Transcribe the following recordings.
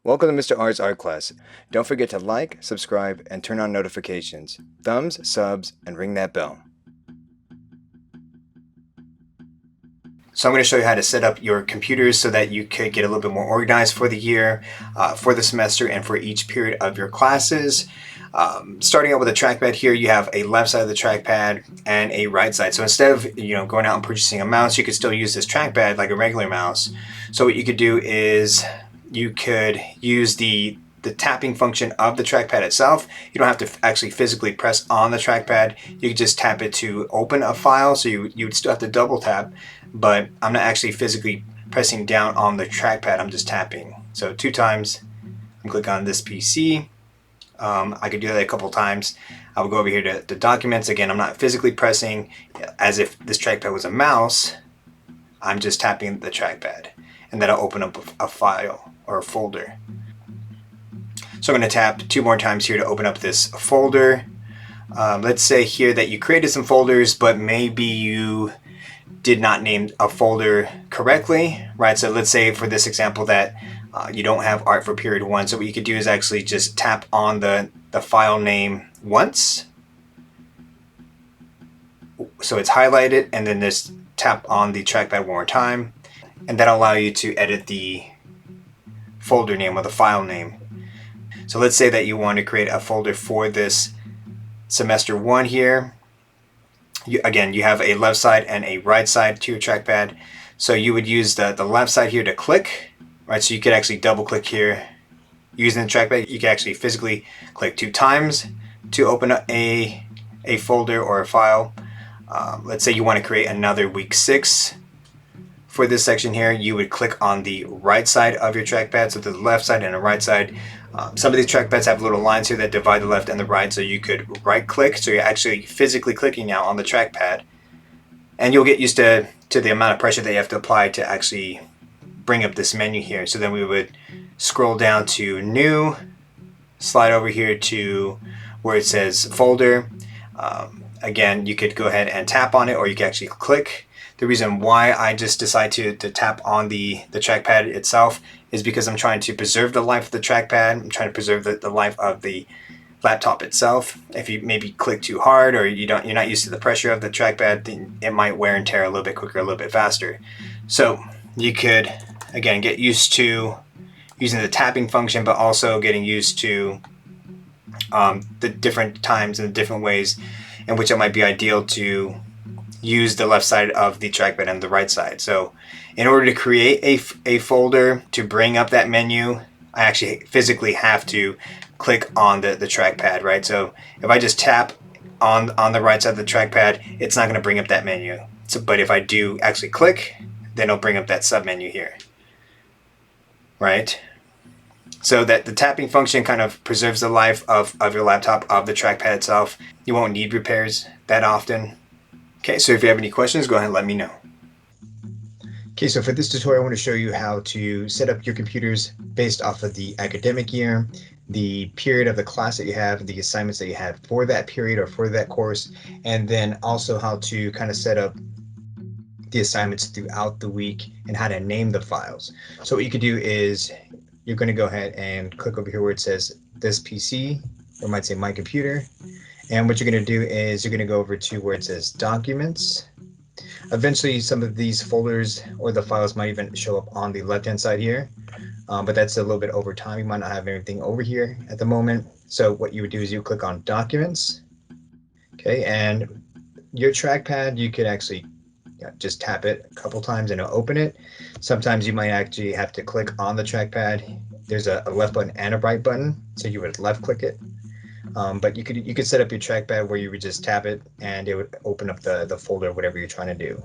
Welcome to Mr. R's art class. Don't forget to like, subscribe, and turn on notifications. Thumbs, subs, and ring that bell. So I'm going to show you how to set up your computers so that you could get a little bit more organized for the year, for the semester, and for each period of your classes. Starting out with a trackpad here, you have a left side of the trackpad and a right side. So instead of going out and purchasing a mouse, you could still use this trackpad like a regular mouse. So what you could do is you could use the tapping function of the trackpad itself. You don't have to actually physically press on the trackpad. You can just tap it to open a file, so you would still have to double tap, but I'm not actually physically pressing down on the trackpad, I'm just tapping. So 2 times, and click on this PC. I could do that a couple times. I would go over here to documents. Again, I'm not physically pressing as if this trackpad was a mouse. I'm just tapping the trackpad, and that'll open up a file or a folder. So I'm going to tap 2 more times here to open up this folder. Let's say here that you created some folders, but maybe you did not name a folder correctly, right? So let's say for this example that you don't have art for period 1. So what you could do is actually just tap on the file name once. So it's highlighted, and then just tap on the trackpad one more time. And that'll allow you to edit the folder name or the file name. So let's say that you want to create a folder for this semester 1 here. Again, you have a left side and a right side to your trackpad. So you would use the left side here to click, right? So you could actually double click here using the trackpad. You can actually physically click 2 times to open up a folder or a file. Let's say you want to create another week 6. For this section here, you would click on the right side of your trackpad. So there's the left side and the right side. Some of these trackpads have little lines here that divide the left and the right, so you could right click, so you're actually physically clicking now on the trackpad, and you'll get used to the amount of pressure that you have to apply to actually bring up this menu here. So then we would scroll down to new, slide over here to where it says folder. Again, you could go ahead and tap on it, or you can actually click. The reason why I just decide to tap on the trackpad itself is because I'm trying to preserve the life of the trackpad. I'm trying to preserve the life of the laptop itself. If you maybe click too hard, or you're not used to the pressure of the trackpad, then it might wear and tear a little bit quicker, a little bit faster. So you could, again, get used to using the tapping function, but also getting used to the different times and the different ways in which it might be ideal to use the left side of the trackpad and the right side. So in order to create a folder to bring up that menu, I actually physically have to click on the trackpad, right? So if I just tap on the right side of the trackpad, it's not going to bring up that menu. So, but if I do actually click, then it'll bring up that sub menu here, right? So that the tapping function kind of preserves the life of your laptop, of the trackpad itself. You won't need repairs that often. Okay, so if you have any questions, go ahead and let me know. Okay, so for this tutorial, I want to show you how to set up your computers based off of the academic year, the period of the class that you have, the assignments that you have for that period or for that course, and then also how to kind of set up the assignments throughout the week and how to name the files. So what you could do is you're going to go ahead and click over here where it says this PC, or it might say my computer. And what you're going to do is you're going to go over to where it says documents. Eventually, some of these folders or the files might even show up on the left-hand side here, but that's a little bit over time. You might not have everything over here at the moment. So what you would do is you click on documents. Okay, and your trackpad, you could actually just tap it a couple times and it'll open it. Sometimes you might actually have to click on the trackpad. There's a left button and a right button, so you would left click it. But you could set up your trackpad where you would just tap it and it would open up the folder, whatever you're trying to do.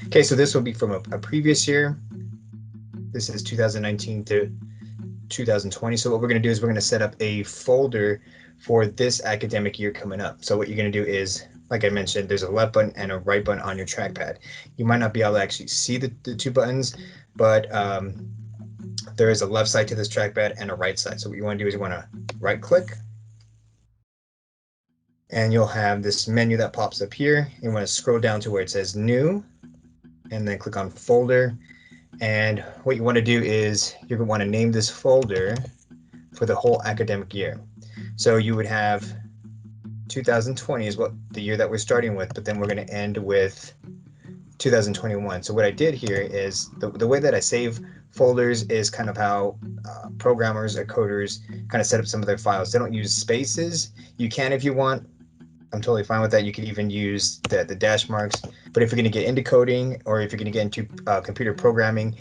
Okay, so this will be from a previous year. This is 2019 to 2020. So what we're going to do is we're going to set up a folder for this academic year coming up. So what you're going to do is, like I mentioned, there's a left button and a right button on your trackpad. You might not be able to actually see the 2 buttons, but there is a left side to this trackpad and a right side. So what you want to do is you want to right click, and you'll have this menu that pops up here. You want to scroll down to where it says new, and then click on folder, And what you want to do is you're going to want to name this folder for the whole academic year. So you would have 2020 is what the year that we're starting with, but then we're going to end with 2021. So what I did here is the way that I save folders is kind of how programmers or coders kind of set up some of their files. They don't use spaces. You can if you want. I'm totally fine with that. You could even use the dash marks. But if you're going to get into coding or if you're going to get into computer programming,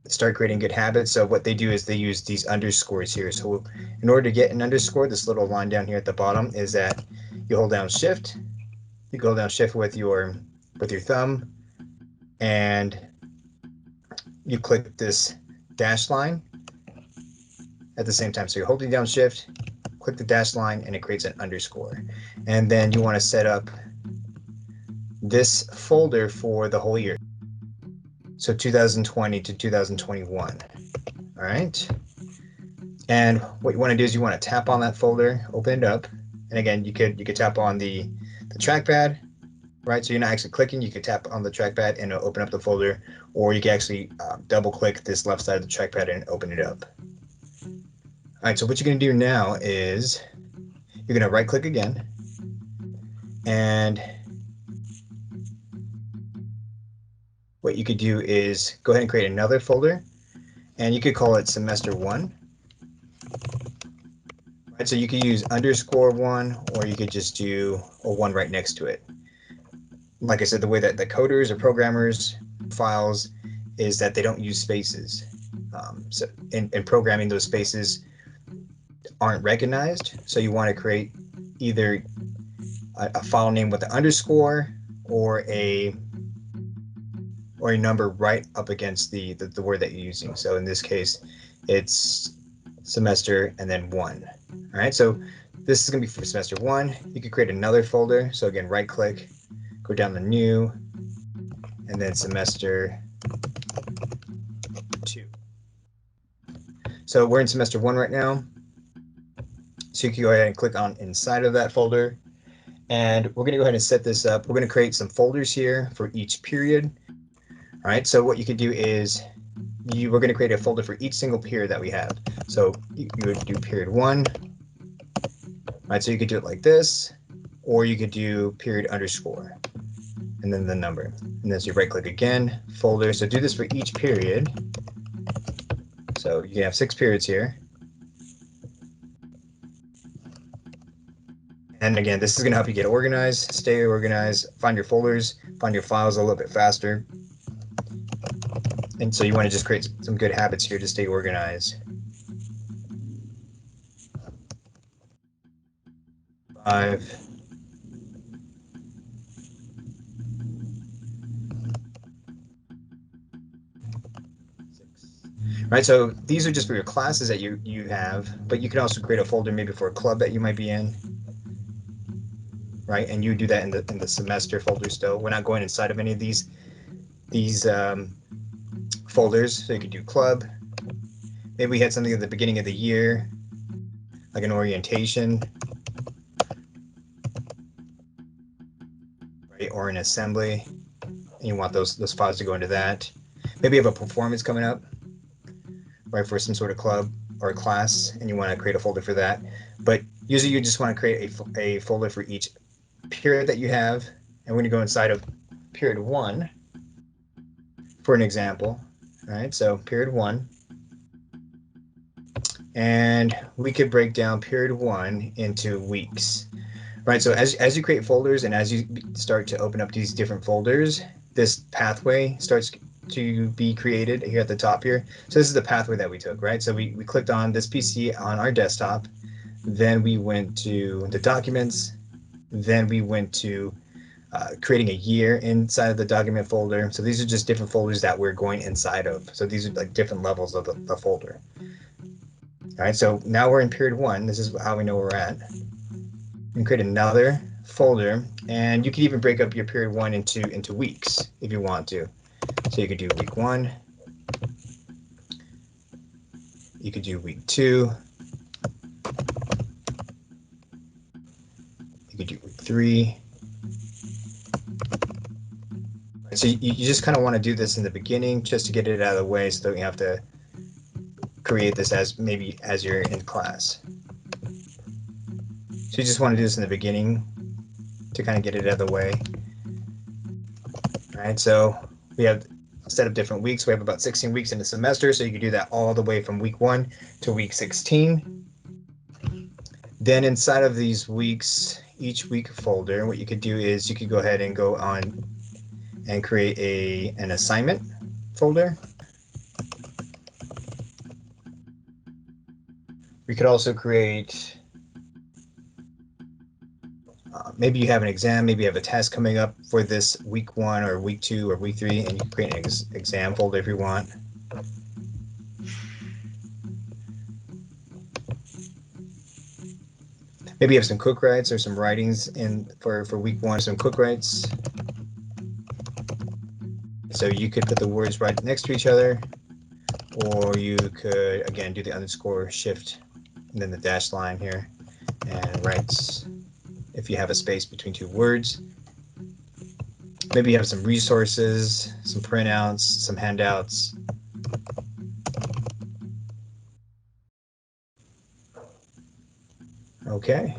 start creating good habits. So what they do is they use these underscores here. So in order to get an underscore, this little line down here at the bottom is that you hold down Shift. You go down Shift with your thumb, and you click this dash line at the same time. So you're holding down Shift, click the dash line, and it creates an underscore. And then you want to set up this folder for the whole year. So 2020 to 2021. All right. And what you want to do is you want to tap on that folder, open it up. And again, you could tap on the trackpad, right? So you're not actually clicking. You could tap on the trackpad and it'll open up the folder, or you can actually double click this left side of the trackpad and open it up. All right, so what you're going to do now is you're going to right click again, and what you could do is go ahead and create another folder, and you could call it semester 1. Right, so you could use _1, or you could just do a 1 right next to it. Like I said, the way that the coders or programmers files is that they don't use spaces. So in programming, those spaces aren't recognized. So you want to create either a file name with an underscore or a number right up against the word that you're using. So in this case, it's semester and then 1. All right, so this is going to be for semester 1. You could create another folder. So again, right click, go down to new, and then semester 2. So we're in semester 1 right now. So you can go ahead and click on inside of that folder. And we're going to go ahead and set this up. We're going to create some folders here for each period. All right, so what you could do is we're going to create a folder for each single period that we have. So you would do period 1. All right, so you could do it like this, or you could do period underscore, and then the number. And then so you right click again, folder. So do this for each period. So you can have 6 periods here. And again, this is going to help you get organized, stay organized, find your folders, find your files a little bit faster. And so you want to just create some good habits here to stay organized. 5. Right, so these are just for your classes that you have, but you can also create a folder maybe for a club that you might be in. Right, and you do that in the semester folder still. We're not going inside of any of these folders. So you could do club. Maybe we had something at the beginning of the year, like an orientation, right, or an assembly. And you want those files to go into that. Maybe you have a performance coming up, right, for some sort of club or class, and you want to create a folder for that. But usually you just want to create a folder for each period that you have. And we're going to go inside of period 1 for an example. All right, so period 1. And we could break down period 1 into weeks. Right, so as you create folders and as you start to open up these different folders, this pathway starts to be created here at the top here. So this is the pathway that we took, right? So we clicked on this PC on our desktop, then we went to the documents, then we went to creating a year inside of the document folder. So these are just different folders that we're going inside of. So these are like different levels of the folder. All right, so now we're in period 1. This is how we know where we're at. And create another folder, and you can even break up your period 1 into weeks if you want to. So you could do week 1, you could do week 2, you could do week 3. So you just kind of want to do this in the beginning just to get it out of the way, so that you have to create this as maybe as you're in class. So you just want to do this in the beginning to kind of get it out of the way. All right, so we have a set of different weeks. We have about 16 weeks in the semester, so you can do that all the way from week 1 to week 16. Then inside of these weeks, each week folder, what you could do is you could go ahead and go on and create an assignment folder. We could also create, maybe you have an exam, maybe you have a test coming up for this week 1 or week 2 or week 3, and you can create an exam folder if you want. Maybe you have some quick writes or some writings in for week 1, some quick writes. So you could put the words right next to each other, or you could, again, do the underscore shift and then the dash line here and writes if you have a space between two words. Maybe you have some resources, some printouts, some handouts. Okay.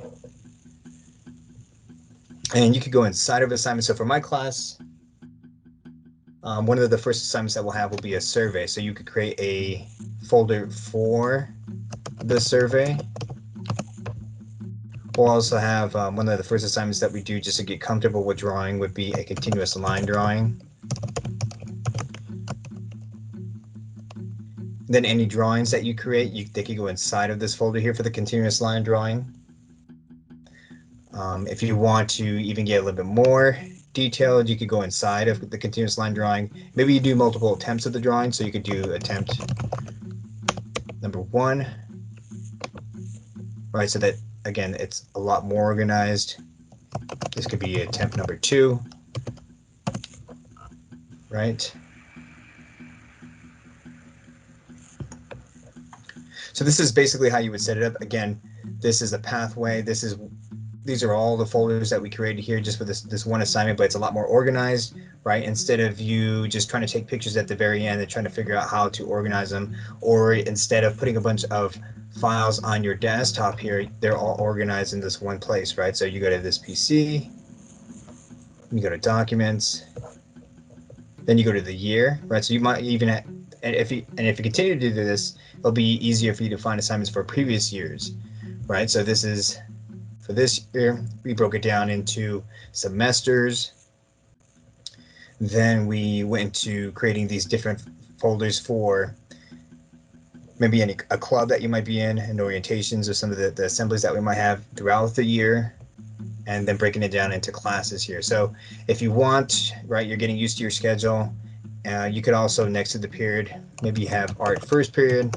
And you could go inside of assignments. So for my class, one of the first assignments that we'll have will be a survey. So you could create a folder for the survey. We'll also have one of the first assignments that we do just to get comfortable with drawing would be a continuous line drawing. Then any drawings that you create, they could go inside of this folder here for the continuous line drawing. If you want to even get a little bit more detailed, you could go inside of the continuous line drawing. Maybe you do multiple attempts of the drawing, so you could do attempt number 1, right? So that, again, it's a lot more organized. This could be attempt number 2, right? So this is basically how you would set it up. Again, this is a pathway. These are all the folders that we created here just for this one assignment, but it's a lot more organized, right? Instead of you just trying to take pictures at the very end and trying to figure out how to organize them, or instead of putting a bunch of files on your desktop here, they're all organized in this one place, right? So you go to this PC, you go to Documents, then you go to the year, right? So you might even, and if you continue to do this, it'll be easier for you to find assignments for previous years, right? So this is for this year. We broke it down into semesters. Then we went to creating these different folders for maybe a club that you might be in, and orientations, or some of the assemblies that we might have throughout the year, and then breaking it down into classes here. So if you want, right, you're getting used to your schedule. You could also, next to the period, maybe you have art first period,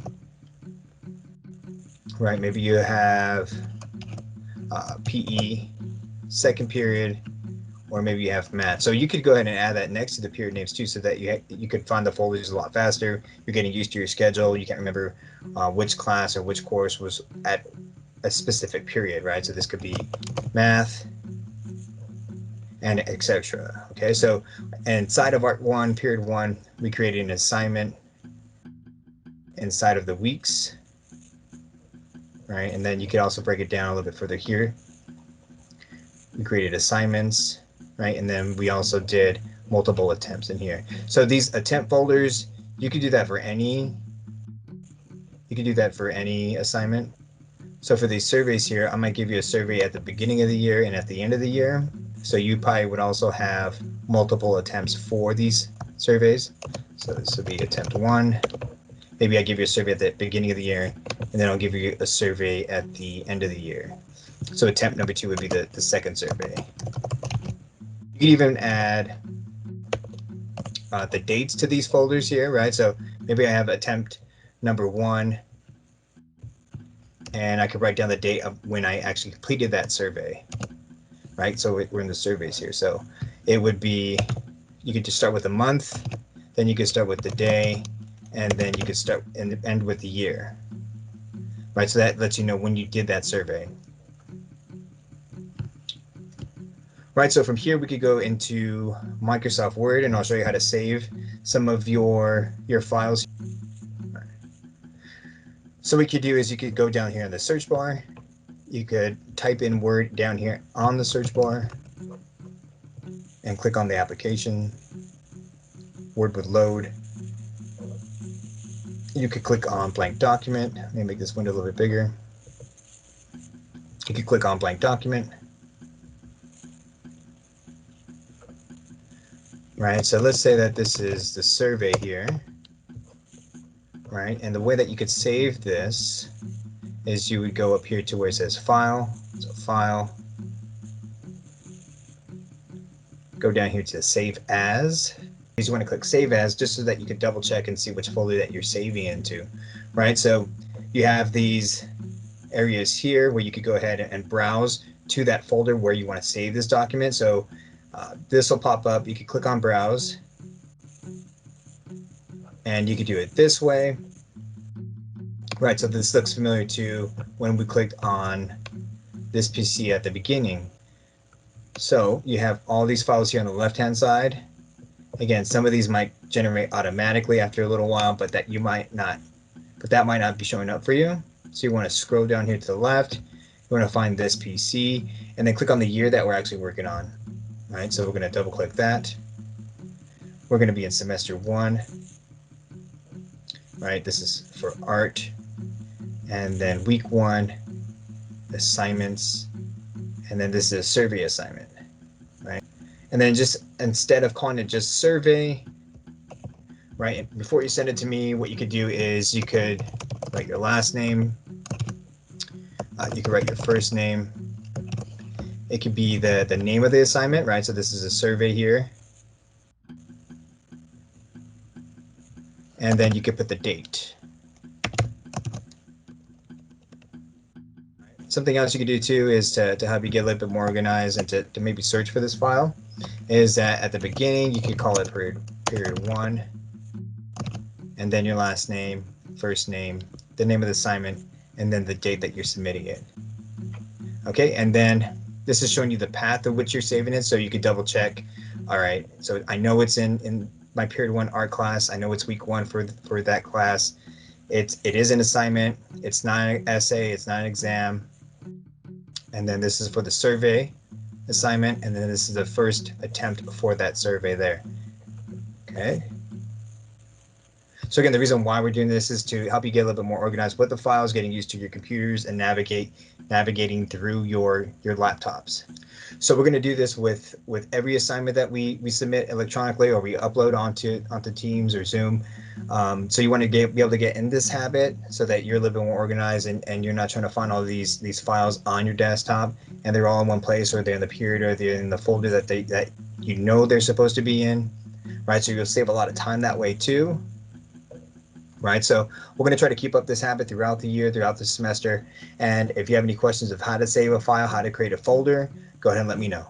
right? Maybe you have PE second period, or maybe you have math. So you could go ahead and add that next to the period names too, so that you could find the folders a lot faster. You're getting used to your schedule. You can't remember which class or which course was at a specific period, right? So this could be math and etc. Okay, so inside of Art 1, Period 1, we created an assignment inside of the weeks, right? And then you could also break it down a little bit further here. We created assignments, right? And then we also did multiple attempts in here. So these attempt folders, you could do that for any assignment. So for these surveys here, I might give you a survey at the beginning of the year and at the end of the year. So you probably would also have multiple attempts for these surveys. So this would be attempt 1. Maybe I give you a survey at the beginning of the year, and then I'll give you a survey at the end of the year. So attempt number 2 would be the second survey. You can even add the dates to these folders here, right? So maybe I have attempt number 1, and I could write down the date of when I actually completed that survey, right? So we're in the surveys here. So it would be, you could just start with a month, then you could start with the day, and then you could start and end with the year, right? So that lets you know when you did that survey. Right, so from here we could go into Microsoft Word, and I'll show you how to save some of your files. So what you could do is you could go down here in the search bar. You could type in Word down here on the search bar and click on the application. Word would load. You could click on blank document. Let me make this window a little bit bigger. You could click on blank document. Right, so let's say that this is the survey here. Right, and the way that you could save this is you would go up here to where it says File. So File. Go down here to Save As. You want to click Save As just so that you can double check and see which folder that you're saving into. Right, so you have these areas here where you could go ahead and browse to that folder where you want to save this document. So this will pop up. You can click on Browse, and you could do it this way. Right, so this looks familiar to when we clicked on this PC at the beginning. So you have all these files here on the left-hand side. Again, some of these might generate automatically after a little while, but that might not be showing up for you. So you want to scroll down here to the left. You want to find this PC, and then click on the year that we're actually working on. All right, so we're going to double click that. We're going to be in semester 1. Right, this is for art. And then week 1, assignments. And then this is a survey assignment. Right, and then just instead of calling it just survey, right, and before you send it to me, what you could do is you could write your last name. You could write your first name. It could be the name of the assignment, right? So this is a survey here. And then you could put the date. Something else you could do too is to help you get a little bit more organized and to maybe search for this file is that at the beginning you could call it period 1, and then your last name, first name, the name of the assignment, and then the date that you're submitting it. Okay, and then this is showing you the path of which you're saving it, so you could double check. All right, so I know it's in my period 1 art class. I know it's week 1 for that class. It is an assignment. It's not an essay. It's not an exam. And then this is for the survey assignment, and then this is the first attempt for that survey there. Okay. So again, the reason why we're doing this is to help you get a little bit more organized with the files, getting used to your computers, and navigating through your laptops. So we're going to do this with every assignment that we submit electronically or we upload onto Teams or Zoom. So you want to be able to get in this habit so that you're a little bit more organized and you're not trying to find all these files on your desktop and they're all in one place, or they're in the period, or they're in the folder that you know they're supposed to be in, right? So you'll save a lot of time that way too. Right, so we're going to try to keep up this habit throughout the year, throughout the semester. And if you have any questions of how to save a file, how to create a folder, go ahead and let me know.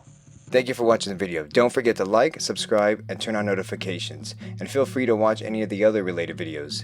Thank you for watching the video. Don't forget to like, subscribe, and turn on notifications. And feel free to watch any of the other related videos.